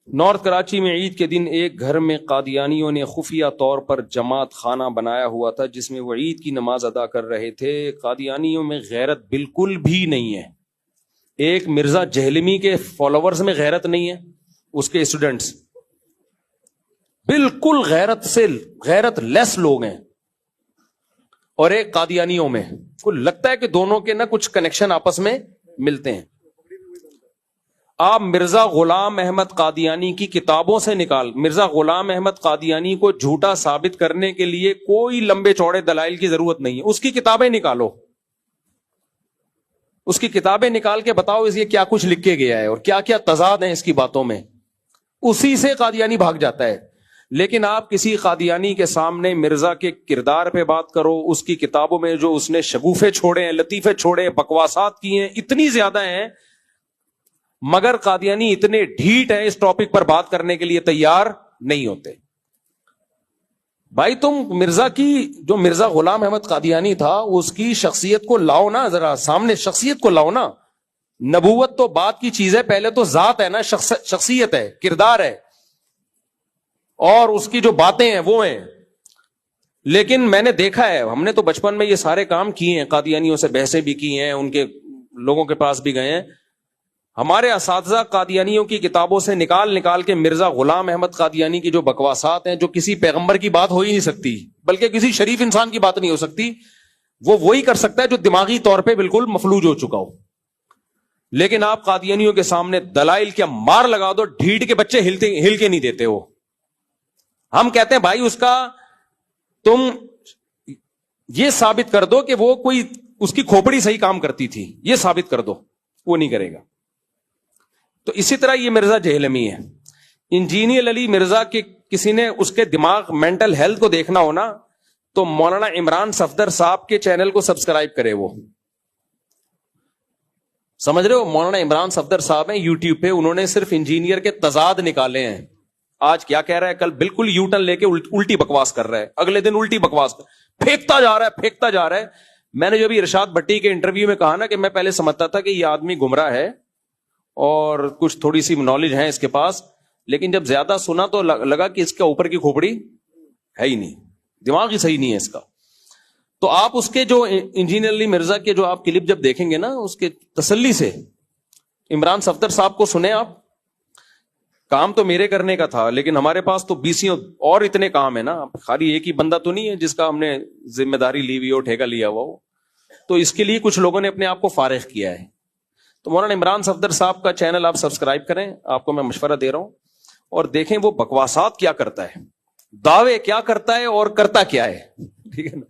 North Karachi میں عید کے دن ایک گھر میں قادیانیوں نے خفیہ طور پر جماعت خانہ بنایا ہوا تھا جس میں وہ عید کی نماز ادا کر رہے تھے. قادیانیوں میں غیرت بالکل بھی نہیں ہے. ایک مرزا جہلمی کے فالوورز میں غیرت نہیں ہے, اس کے اسٹوڈنٹس بالکل غیرت لیس لوگ ہیں, اور ایک قادیانیوں میں کو لگتا ہے کہ دونوں کے نہ کچھ کنیکشن آپس میں ملتے ہیں. آپ مرزا غلام احمد قادیانی کی کتابوں سے مرزا غلام احمد قادیانی کو جھوٹا ثابت کرنے کے لیے کوئی لمبے چوڑے دلائل کی ضرورت نہیں ہے. اس کی کتابیں نکالو, اس کی کتابیں نکال کے بتاؤ اس یہ کیا کچھ لکھ کے گیا ہے اور کیا کیا تضاد ہیں اس کی باتوں میں. اسی سے قادیانی بھاگ جاتا ہے. لیکن آپ کسی قادیانی کے سامنے مرزا کے کردار پہ بات کرو, اس کی کتابوں میں جو اس نے شگوفے چھوڑے ہیں, لطیفے چھوڑے ہیں, بکواسات کی ہیں, اتنی زیادہ ہیں, مگر قادیانی اتنے ڈھیٹ ہیں اس ٹاپک پر بات کرنے کے لیے تیار نہیں ہوتے. بھائی تم مرزا غلام احمد قادیانی تھا, اس کی شخصیت کو لاؤ نا, ذرا سامنے شخصیت کو لاؤ نا. نبوت تو بات کی چیز ہے, پہلے تو ذات ہے نا, شخصیت ہے, کردار ہے, اور اس کی جو باتیں ہیں وہ ہیں. لیکن میں نے دیکھا ہے, ہم نے تو بچپن میں یہ سارے کام کیے ہیں, قادیانیوں سے بحثیں بھی کی ہیں, ان کے لوگوں کے پاس بھی گئے ہیں. ہمارے اساتذہ قادیانیوں کی کتابوں سے نکال کے مرزا غلام احمد قادیانی کی جو بکواسات ہیں, جو کسی پیغمبر کی بات ہو ہی نہیں سکتی, بلکہ کسی شریف انسان کی بات نہیں ہو سکتی, وہ وہی کر سکتا ہے جو دماغی طور پہ بالکل مفلوج ہو چکا ہو. لیکن آپ قادیانیوں کے سامنے دلائل کیا مار لگا دو, ڈھیٹ کے بچے ہل کے نہیں دیتے. ہو ہم کہتے ہیں بھائی تم یہ ثابت کر دو کہ وہ کوئی اس کی کھوپڑی صحیح کام کرتی تھی, یہ ثابت کر دو, وہ نہیں کرے گا. تو اسی طرح یہ مرزا جہلمی ہے. انجینئر علی مرزا کے کسی نے اس کے دماغ مینٹل ہیلتھ کو دیکھنا ہونا تو مولانا عمران صفدر صاحب کے چینل کو سبسکرائب کرے. وہ سمجھ رہے ہو, مولانا عمران صفدر صاحب ہیں یوٹیوب پہ, انہوں نے صرف انجینئر کے تضاد نکالے ہیں. آج کیا کہہ رہا ہے, کل بالکل یو ٹرن لے کے الٹی بکواس کر رہا ہے, اگلے دن الٹی بکواس پھینکتا جا رہا ہے. میں نے جو بھی ارشاد بھٹی کے انٹرویو میں کہا نا کہ میں پہلے سمجھتا تھا کہ یہ آدمی گمراہ ہے اور کچھ تھوڑی سی نالج ہے اس کے پاس, لیکن جب زیادہ سنا تو لگا کہ اس کے اوپر کی کھوپڑی ہے ہی نہیں, دماغ ہی صحیح نہیں ہے اس کا. تو آپ اس کے جو انجینئر علی مرزا کے جو آپ کلپ جب دیکھیں گے نا, اس کے تسلی سے عمران صفدر صاحب کو سنیں آپ. کام تو میرے کرنے کا تھا, لیکن ہمارے پاس تو 20 اور اتنے کام ہے نا, خالی ایک ہی بندہ تو نہیں ہے جس کا ہم نے ذمہ داری لی ہوئی ہو, ٹھیکہ لیا ہوا ہو. تو اس کے لیے کچھ لوگوں نے اپنے آپ کو فارغ کیا ہے. تو مولانا عمران صفدر صاحب کا چینل آپ سبسکرائب کریں, آپ کو میں مشورہ دے رہا ہوں, اور دیکھیں وہ بکواسات کیا کرتا ہے, دعوے کیا کرتا ہے اور کرتا کیا ہے. ٹھیک ہے نا,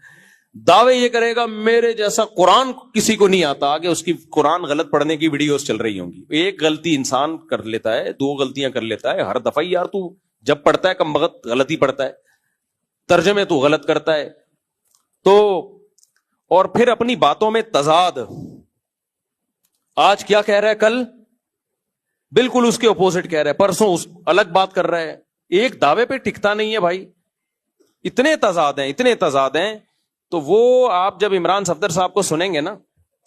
دعوے یہ کرے گا میرے جیسا قرآن کسی کو نہیں آتا, آگے اس کی قرآن غلط پڑھنے کی ویڈیوز چل رہی ہوں گی. ایک غلطی انسان کر لیتا ہے, 2 غلطیاں کر لیتا ہے ہر دفعہ, یار تو جب پڑھتا ہے کم وقت غلطی پڑھتا ہے, ترجمے تو غلط کرتا ہے. تو اور پھر اپنی باتوں میں تضاد, آج کیا کہہ رہا ہے, کل بالکل اس کے اپوزٹ کہہ رہا ہے, پرسوں الگ بات کر رہا ہے. ایک دعوے پہ ٹکتا نہیں ہے بھائی, اتنے تضاد ہیں. تو وہ آپ جب عمران صفدر صاحب کو سنیں گے نا,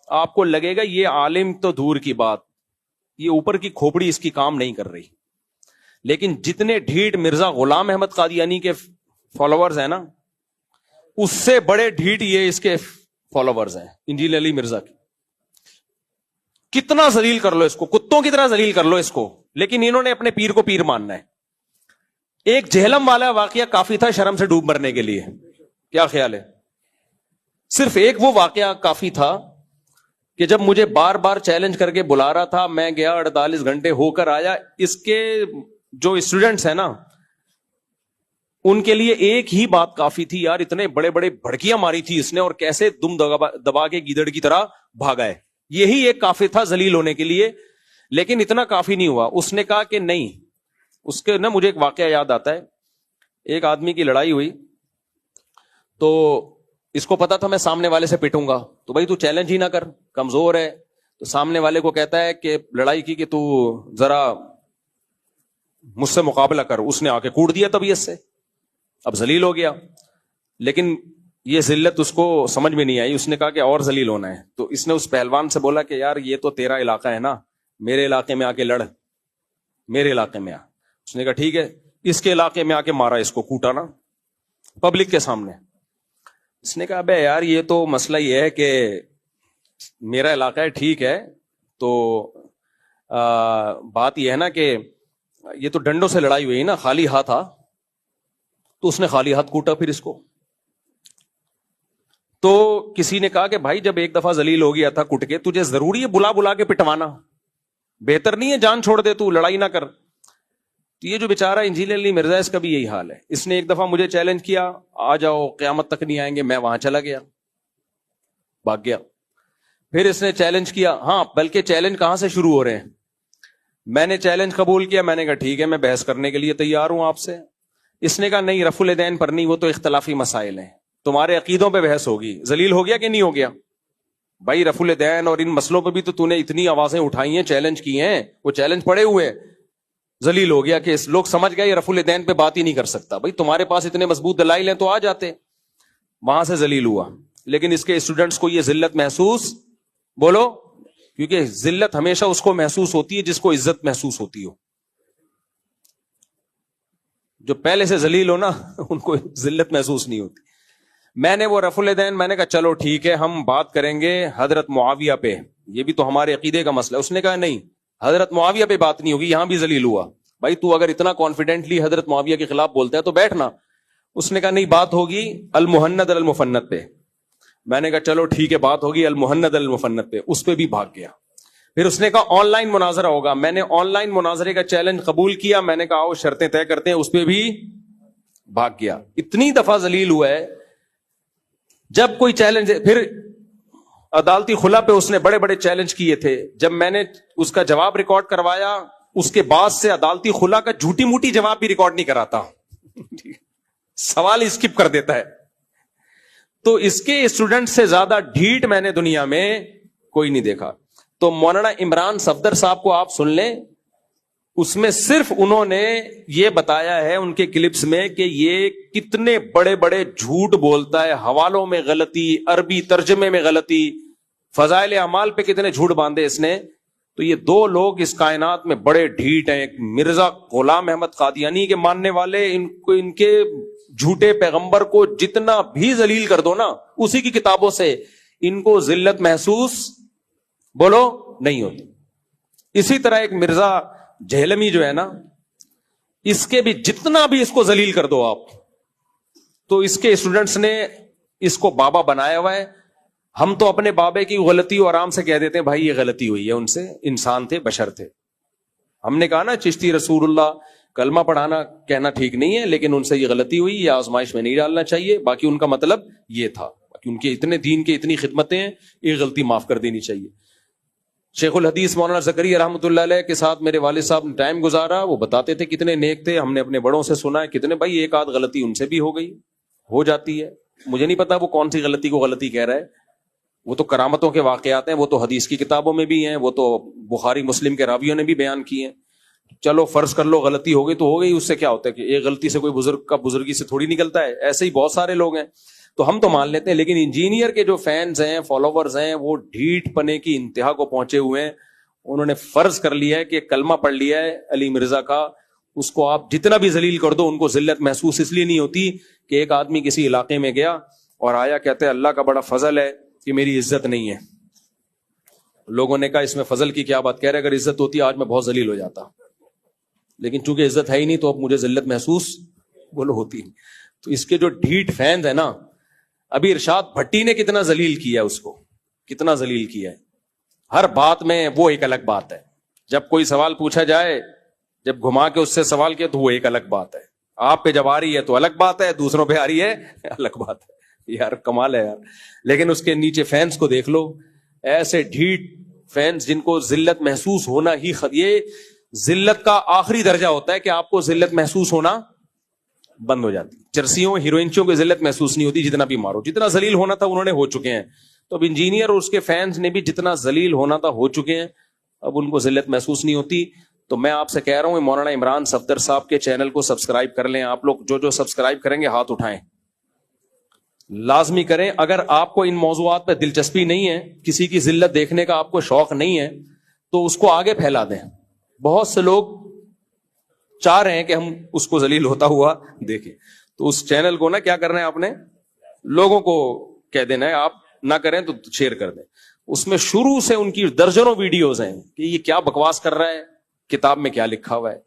آپ کو لگے گا یہ عالم تو دور کی بات, یہ اوپر کی کھوپڑی اس کی کام نہیں کر رہی. لیکن جتنے ڈھیٹ مرزا غلام احمد قادیانی کے فالوورز ہیں نا, اس سے بڑے ڈھیٹ یہ اس کے فالوورز ہیں انجینئر علی مرزا کے. کتنا ذلیل کر لو اس کو, کتوں کی طرح ذلیل کر لو اس کو, لیکن انہوں نے اپنے پیر کو پیر ماننا ہے. ایک جہلم والا واقعہ کافی تھا شرم سے ڈوب مرنے کے لیے, کیا خیال ہے؟ صرف ایک وہ واقعہ کافی تھا کہ جب مجھے بار بار چیلنج کر کے بلا رہا تھا, میں گیا 48 گھنٹے ہو کر آیا. اس کے جو اسٹوڈنٹس ہیں نا, ان کے لیے ایک ہی بات کافی تھی, یار اتنے بڑے بڑے بھڑکیاں ماری تھی اس نے, اور کیسے دم دبا کے گیدڑ کی طرح بھاگا ہے. یہی ایک کافی تھا ذلیل ہونے کے لیے. لیکن اتنا کافی نہیں ہوا. اس نے کہا کہ نہیں, اس کے نا مجھے ایک واقعہ یاد آتا ہے. ایک آدمی کی لڑائی ہوئی, تو اس کو پتا تھا میں سامنے والے سے پٹوں گا, تو بھائی تو چیلنج ہی نہ کر, کمزور ہے. تو سامنے والے کو کہتا ہے کہ لڑائی کی کہ تو ذرا مجھ سے مقابلہ کر. اس نے آ کے کوٹ دیا طبیعت سے, اب ذلیل ہو گیا. لیکن یہ ذلت اس کو سمجھ میں نہیں آئی. اس نے کہا کہ اور ذلیل ہونا ہے. تو اس نے اس پہلوان سے بولا کہ یار یہ تو تیرا علاقہ ہے نا, میرے علاقے میں آ کے لڑ, میرے علاقے میں آ. اس نے کہا ٹھیک ہے، اس کے علاقے میں آ کے مارا، اس کو کوٹا نا پبلک کے سامنے. اس نے کہا بے یار یہ تو مسئلہ یہ ہے کہ میرا علاقہ ہے، ٹھیک ہے، تو بات یہ ہے نا کہ یہ تو ڈنڈوں سے لڑائی ہوئی نا، خالی ہاتھ تھا، تو اس نے خالی ہاتھ کوٹا پھر اس کو. تو کسی نے کہا کہ بھائی جب ایک دفعہ ذلیل ہو گیا تھا کٹ کے، تجھے ضروری ہے بلا بلا کے پٹوانا؟ بہتر نہیں ہے جان چھوڑ دے، تو لڑائی نہ کر. تو یہ جو بیچارہ انجینئر علی مرزا، اس کا بھی یہی حال ہے. اس نے ایک دفعہ مجھے چیلنج کیا، آ جاؤ قیامت تک نہیں آئیں گے. میں وہاں چلا گیا، بھاگ گیا. پھر اس نے چیلنج کیا، ہاں بلکہ چیلنج کہاں سے شروع ہو رہے ہیں. میں نے چیلنج قبول کیا، میں نے کہا ٹھیک ہے میں بحث کرنے کے لیے تیار ہوں آپ سے. اس نے کہا نہیں، رفع الیدین پر نہیں، وہ تو اختلافی مسائل ہیں، تمہارے عقیدوں پہ بحث ہوگی. ذلیل ہو گیا کہ نہیں ہو گیا بھائی؟ رفع الیدین اور ان مسئلوں پہ بھی تو نے اتنی آوازیں اٹھائی ہیں، چیلنج کی ہیں، وہ چیلنج پڑے ہوئے. ذلیل ہو گیا کہ لوگ سمجھ گئے یہ رفع الیدین پہ بات ہی نہیں کر سکتا. بھائی تمہارے پاس اتنے مضبوط دلائل ہیں تو آ جاتے. وہاں سے ذلیل ہوا. لیکن اس کے اسٹوڈنٹس کو یہ ذلت محسوس، بولو، کیونکہ ذلت ہمیشہ اس کو محسوس ہوتی ہے جس کو عزت محسوس ہوتی ہو. جو پہلے سے ذلیل ہو نا ان کو ذلت محسوس نہیں ہوتی. میں نے وہ رفع الیدین، میں نے کہا چلو ٹھیک ہے ہم بات کریں گے حضرت معاویہ پہ، یہ بھی تو ہمارے عقیدے کا مسئلہ ہے. اس نے کہا نہیں، حضرت معاویہ پہ بات نہیں ہوگی، یہاں بھی ذلیل ہوا. بھائی تو اگر اتنا کانفیڈنٹلی حضرت معاویہ کے خلاف بولتا ہے تو بیٹھنا. اس نے کہا نہیں، بات ہوگی المہند المفند پہ. میں نے کہا چلو ٹھیک ہے بات ہوگی المہند المفند پہ. اس پہ بھی بھاگ گیا. پھر اس نے کہا آن لائن مناظرہ ہوگا. میں نے آن لائن مناظرے کا چیلنج قبول کیا. میں نے کہا آؤ شرطیں طے کرتے ہیں. اس پہ بھی بھاگ گیا. اتنی دفعہ ذلیل ہوا ہے. جب کوئی چیلنج، پھر عدالتی خلا پہ اس نے بڑے بڑے چیلنج کیے تھے. جب میں نے اس کا جواب ریکارڈ کروایا، اس کے بعد سے عدالتی خلا کا جھوٹی موٹی جواب بھی ریکارڈ نہیں کراتا، سوال اسکپ کر دیتا ہے. تو اس کے اسٹوڈنٹ سے زیادہ ڈھیٹ میں نے دنیا میں کوئی نہیں دیکھا. تو مولانا عمران صفدر صاحب کو آپ سن لیں، اس میں صرف انہوں نے یہ بتایا ہے ان کے کلپس میں کہ یہ کتنے بڑے بڑے جھوٹ بولتا ہے، حوالوں میں غلطی، عربی ترجمے میں غلطی، فضائل اعمال پہ کتنے جھوٹ باندھے اس نے. تو یہ دو لوگ اس کائنات میں بڑے ڈھیٹ ہیں. ایک مرزا غلام احمد قادیانی کے ماننے والے، ان کے جھوٹے پیغمبر کو جتنا بھی ذلیل کر دو نا اسی کی کتابوں سے، ان کو ذلت محسوس، بولو، نہیں ہوتی. اسی طرح ایک مرزا جہلمی جو ہے نا، اس کے بھی جتنا بھی اس کو ذلیل کر دو آپ، تو اس کے اسٹوڈنٹس نے اس کو بابا بنایا ہوا ہے. ہم تو اپنے بابے کی غلطی اور آرام سے کہہ دیتے ہیں بھائی یہ غلطی ہوئی ہے ان سے، انسان تھے، بشر تھے. ہم نے کہا نا چشتی رسول اللہ کلمہ پڑھانا کہنا ٹھیک نہیں ہے، لیکن ان سے یہ غلطی ہوئی، یہ آزمائش میں نہیں ڈالنا چاہیے. باقی ان کا مطلب یہ تھا کہ ان کے اتنے دین کے اتنی خدمتیں ہیں، یہ غلطی معاف کر دینی چاہیے. شیخ الحدیث مولانا زکریا رحمۃ اللہ علیہ کے ساتھ میرے والد صاحب نے ٹائم گزارا. وہ بتاتے تھے کتنے نیک تھے. ہم نے اپنے بڑوں سے سنا ہے کتنے، بھائی ایک آدھ غلطی ان سے بھی ہو گئی، ہو جاتی ہے. مجھے نہیں پتا وہ کون سی غلطی کو غلطی کہہ رہا ہے. وہ تو کرامتوں کے واقعات ہیں، وہ تو حدیث کی کتابوں میں بھی ہیں، وہ تو بخاری مسلم کے راویوں نے بھی بیان کی ہیں. چلو فرض کر لو غلطی ہو گئی تو ہو گئی، اس سے کیا ہوتا ہے کہ ایک غلطی سے کوئی بزرگ کا بزرگی سے تھوڑی نکلتا ہے. ایسے ہی بہت سارے لوگ ہیں تو ہم تو مان لیتے ہیں. لیکن انجینئر کے جو فینز ہیں، فالوورز ہیں، وہ ڈھیٹ پنے کی انتہا کو پہنچے ہوئے ہیں. انہوں نے فرض کر لیا ہے کہ کلمہ پڑھ لیا ہے علی مرزا کا، اس کو آپ جتنا بھی ذلیل کر دو ان کو ذلت محسوس اس لیے نہیں ہوتی کہ ایک آدمی کسی علاقے میں گیا اور آیا کہتے ہیں اللہ کا بڑا فضل ہے کہ میری عزت نہیں ہے. لوگوں نے کہا اس میں فضل کی کیا بات کہہ رہے، اگر عزت ہوتی آج میں بہت ذلیل ہو جاتا، لیکن چونکہ عزت ہے ہی نہیں تو اب مجھے ذلت محسوس بولو ہوتی. تو اس کے جو ڈھیٹ فینز ہیں نا، ابھی ارشاد بھٹی نے کتنا ذلیل کیا اس کو، کتنا ذلیل کیا ہے. ہر بات میں وہ ایک الگ بات ہے. جب کوئی سوال پوچھا جائے، جب گھما کے اس سے سوال کیا تو وہ ایک الگ بات ہے. آپ پہ جب آ رہی ہے تو الگ بات ہے، دوسروں پہ آ رہی ہے الگ بات ہے. یار کمال ہے یار. لیکن اس کے نیچے فینس کو دیکھ لو، ایسے ڈھیٹ فینس جن کو ذلت محسوس ہونا ہی یہ ذلت کا آخری درجہ ہوتا ہے کہ آپ کو ذلت محسوس ہونا بند ہو جاتی. چرسیوں ہیروئنچوں کو ذلت محسوس نہیں ہوتی، جتنا بھی مارو. جتنا ذلیل ہونا تھا انہوں نے ہو چکے ہیں. تو اب انجینئر اور اس کے فینس نے بھی جتنا ذلیل ہونا تھا ہو چکے ہیں، اب ان کو ذلت محسوس نہیں ہوتی. تو میں آپ سے کہہ رہا ہوں مولانا عمران صفدر صاحب کے چینل کو سبسکرائب کر لیں. آپ لوگ جو سبسکرائب کریں گے ہاتھ اٹھائیں، لازمی کریں. اگر آپ کو ان موضوعات پہ دلچسپی نہیں ہے، کسی کی ذلت دیکھنے کا آپ کو شوق نہیں ہے، تو اس کو آگے پھیلا دیں. بہت سے لوگ چاہ رہے ہیں کہ ہم اس کو ذلیل ہوتا ہوا دیکھیں. تو اس چینل کو نا کیا کرنا ہے آپ نے, لوگوں کو کہہ دینا ہے, آپ نہ کریں تو شیئر کر دیں. اس میں شروع سے ان کی درجنوں ویڈیوز ہیں کہ یہ کیا بکواس کر رہا ہے, کتاب میں کیا لکھا ہوا ہے,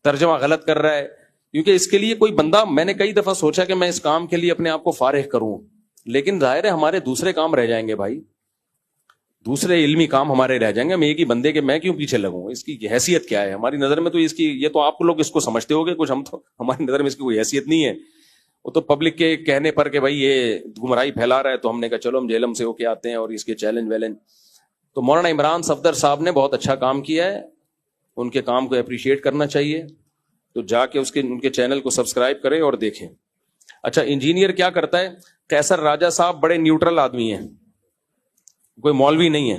ترجمہ غلط کر رہا ہے. کیونکہ اس کے لیے کوئی بندہ, میں نے کئی دفعہ سوچا کہ میں اس کام کے لیے اپنے آپ کو فارغ کروں, لیکن ظاہر ہے ہمارے دوسرے کام رہ جائیں گے بھائی, دوسرے علمی کام ہمارے رہ جائیں گے. ہم ایک ہی بندے کے میں کیوں پیچھے لگوں, اس کی حیثیت کیا ہے ہماری نظر میں؟ تو اس کی, یہ تو آپ لوگ اس کو سمجھتے ہوگے کچھ, ہم تو ہماری نظر میں اس کی کوئی حیثیت نہیں ہے. وہ تو پبلک کے کہنے پر کہ بھائی یہ گمراہی پھیلا رہا ہے, تو ہم نے کہا چلو ہم جہلم سے ہو کے آتے ہیں اور اس کے چیلنج ویلنج. تو مولانا عمران صفدر صاحب نے بہت اچھا کام کیا ہے, ان کے کام کو اپریشیٹ کرنا چاہیے. تو جا کے ان کے چینل کو سبسکرائب کریں اور دیکھیں. اچھا, انجینئر کیا کرتا ہے؟ قیصر راجہ صاحب بڑے نیوٹرل آدمی ہیں, کوئی مولوی نہیں ہے.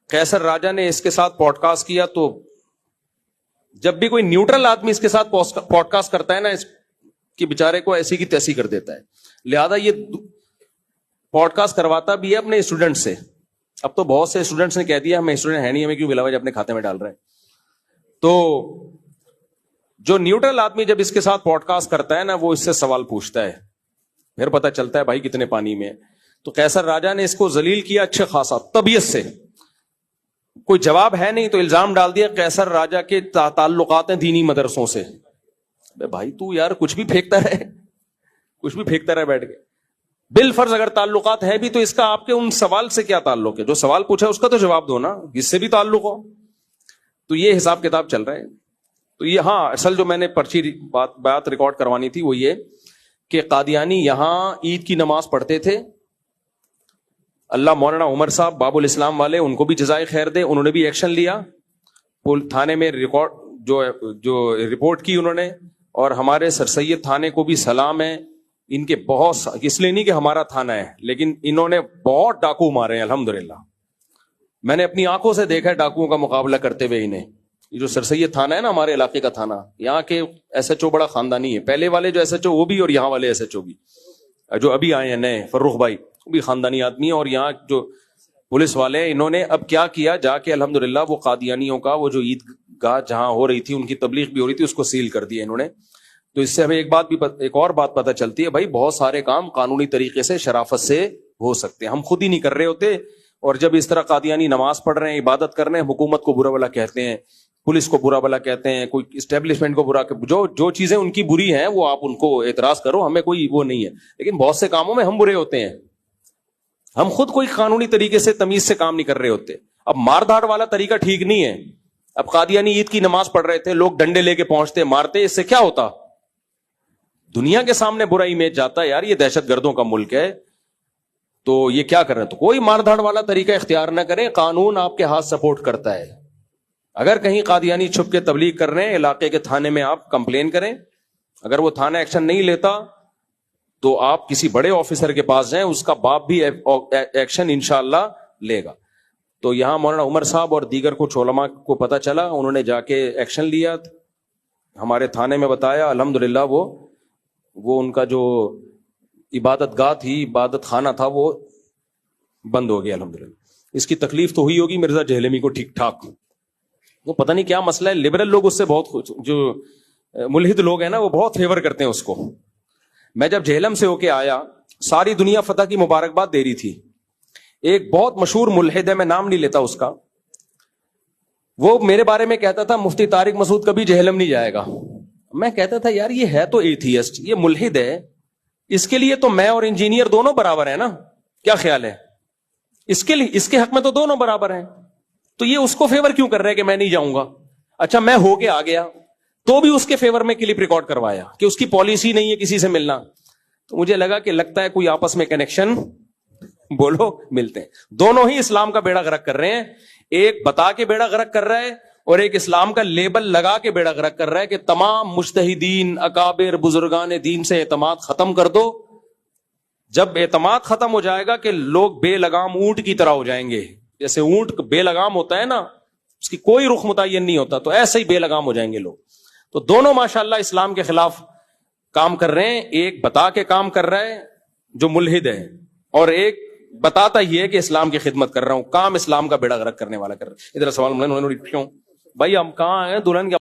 قیصر راجہ نے اس کے ساتھ پوڈ کاسٹ کیا, تو جب بھی کوئی نیوٹرل آدمی اس کے ساتھ پوڈ کاسٹ کرتا ہے نا, اس کی بیچارے کو ایسی کی تیسی کر دیتا ہے. لہذا یہ پوڈ کاسٹ کرواتا بھی ہے اپنے اسٹوڈنٹ سے. اب تو بہت سے اسٹوڈنٹس نے کہہ دیا ہمیں اسٹوڈنٹ ہے نہیں, ہمیں کیوں ملا ہوا جو اپنے کھاتے میں ڈال رہے ہیں. تو جو نیوٹرل آدمی جب اس کے ساتھ پوڈ کاسٹ کرتا ہے نا, وہ اس سے سوال پوچھتا ہے, پھر پتہ چلتا ہے بھائی کتنے پانی میں ہے. تو قیصر راجہ نے اس کو ذلیل کیا اچھا خاصا طبیعت سے, کوئی جواب ہے نہیں تو الزام ڈال دیا قیصر راجہ کے تعلقات ہیں دینی مدرسوں سے. بھائی تو یار کچھ بھی پھینکتا رہے بیٹھ کے. بالفرض اگر تعلقات ہے بھی تو اس کا آپ کے ان سوال سے کیا تعلق ہے؟ جو سوال پوچھا اس کا تو جواب دو نا, اس سے بھی تعلق ہو. تو یہ حساب کتاب چل رہا ہے. تو یہ ہاں, اصل جو میں نے پرچی بات ریکارڈ کروانی تھی وہ یہ کہ قادیانی یہاں عید کی نماز پڑھتے تھے. اللہ مولانا عمر صاحب باب الاسلام والے, ان کو بھی جزائے خیر دے, انہوں نے بھی ایکشن لیا, تھانے میں ریکارڈ جو رپورٹ کی انہوں نے. اور ہمارے سر سید تھانے کو بھی سلام ہے, ان کے بہت, اس لیے نہیں کہ ہمارا تھانہ ہے, لیکن انہوں نے بہت ڈاکو مارے ہیں الحمدللہ. میں نے اپنی آنکھوں سے دیکھا ہے ڈاکوؤں کا مقابلہ کرتے ہوئے انہیں. یہ جو سر سید تھانہ ہے نا ہمارے علاقے کا تھانہ, یہاں کے ایس ایچ او بڑا خاندانی ہے. پہلے والے جو ایس ایچ او وہ بھی, اور یہاں والے ایس ایچ او بھی, جو ابھی آئے ہیں نئے فروخ بھائی, وہ بھی خاندانی آدمی ہے. اور یہاں جو پولیس والے ہیں, انہوں نے اب کیا کیا, جا کے الحمدللہ وہ قادیانیوں کا وہ جو عید گاہ جہاں ہو رہی تھی, ان کی تبلیغ بھی ہو رہی تھی, اس کو سیل کر دیا انہوں نے. تو اس سے ہمیں ایک اور بات پتہ چلتی ہے, بھائی بہت سارے کام قانونی طریقے سے شرافت سے ہو سکتے ہیں, ہم خود ہی نہیں کر رہے ہوتے. اور جب اس طرح قادیانی نماز پڑھ رہے ہیں, عبادت کر رہے ہیں, حکومت کو برا بلا کہتے ہیں, پولیس کو برا بلا کہتے ہیں, کوئی اسٹیبلشمنٹ کو برا, جو چیزیں ان کی بری ہیں وہ آپ ان کو اعتراض کرو, ہمیں کوئی وہ نہیں ہے. لیکن بہت سے کاموں میں ہم برے ہوتے ہیں, ہم خود کوئی قانونی طریقے سے تمیز سے کام نہیں کر رہے ہوتے. اب مار دھاڑ والا طریقہ ٹھیک نہیں ہے. اب قادیانی عید کی نماز پڑھ رہے تھے, لوگ ڈنڈے لے کے پہنچتے, مارتے, اس سے کیا ہوتا؟ دنیا کے سامنے برا امیج جاتا ہے, یار یہ دہشت گردوں کا ملک ہے, تو یہ کیا کر رہے ہیں. تو کوئی مار دھاڑ والا طریقہ اختیار نہ کریں, قانون آپ کے ہاتھ سپورٹ کرتا ہے. اگر کہیں قادیانی چھپ کے تبلیغ کر رہے ہیں, علاقے کے تھانے میں آپ کمپلین کریں. اگر وہ تھانہ ایکشن نہیں لیتا تو آپ کسی بڑے آفیسر کے پاس جائیں, اس کا باپ بھی ایکشن انشاءاللہ لے گا. تو یہاں مولانا عمر صاحب اور دیگر کچھ علماء کو پتہ چلا, انہوں نے جا کے ایکشن لیا, ہمارے تھانے میں بتایا, الحمدللہ وہ ان کا جو عبادت گاہ تھی, عبادت خانہ تھا, وہ بند ہو گیا الحمدللہ. اس کی تکلیف تو ہوئی ہوگی مرزا جہلمی کو ٹھیک ٹھاک, وہ پتہ نہیں کیا مسئلہ ہے, لبرل لوگ اس سے بہت, جو ملحد لوگ ہیں نا وہ بہت فیور کرتے ہیں اس کو. میں جب جہلم سے ہو کے آیا, ساری دنیا فتح کی مبارکباد دے رہی تھی. ایک بہت مشہور ملحد ہے, میں نام نہیں لیتا اس کا, وہ میرے بارے میں کہتا تھا مفتی طارق مسعود کبھی جہلم نہیں جائے گا. میں کہتا تھا یار یہ ہے تو ایتھیسٹ, یہ ملحد ہے, اس کے لیے تو میں اور انجینئر دونوں برابر ہیں نا, کیا خیال ہے؟ اس کے لیے, اس کے حق میں تو دونوں برابر ہیں. تو یہ اس کو فیور کیوں کر رہا ہے کہ میں نہیں جاؤں گا؟ اچھا میں ہو کے آ گیا تو بھی اس کے فیور میں کلپ ریکارڈ کروایا کہ اس کی پالیسی نہیں ہے کسی سے ملنا. تو مجھے لگا کہ لگتا ہے کوئی آپس میں کنیکشن بولو ملتے ہیں. دونوں ہی اسلام کا بیڑا غرق کر رہے ہیں, ایک بتا کے بیڑا غرق کر رہا ہے اور ایک اسلام کا لیبل لگا کے بیڑا غرق کر رہا ہے کہ تمام مجتہدین اکابر بزرگان دین سے اعتماد ختم کر دو. جب اعتماد ختم ہو جائے گا کہ لوگ بے لگام اونٹ کی طرح ہو جائیں گے, جیسے اونٹ بے لگام ہوتا ہے نا, اس کی کوئی رخ متعین نہیں ہوتا, تو ایسے ہی بے لگام ہو جائیں گے لوگ. تو دونوں ماشاءاللہ اسلام کے خلاف کام کر رہے ہیں, ایک بتا کے کام کر رہا ہے جو ملحد ہے, اور ایک بتاتا ہی ہے کہ اسلام کی خدمت کر رہا ہوں, کام اسلام کا بیڑا غرق کرنے والا کر رہا ہے. ادھر سوال کیوں بھائی ہم کہاں ہیں, دلہن کے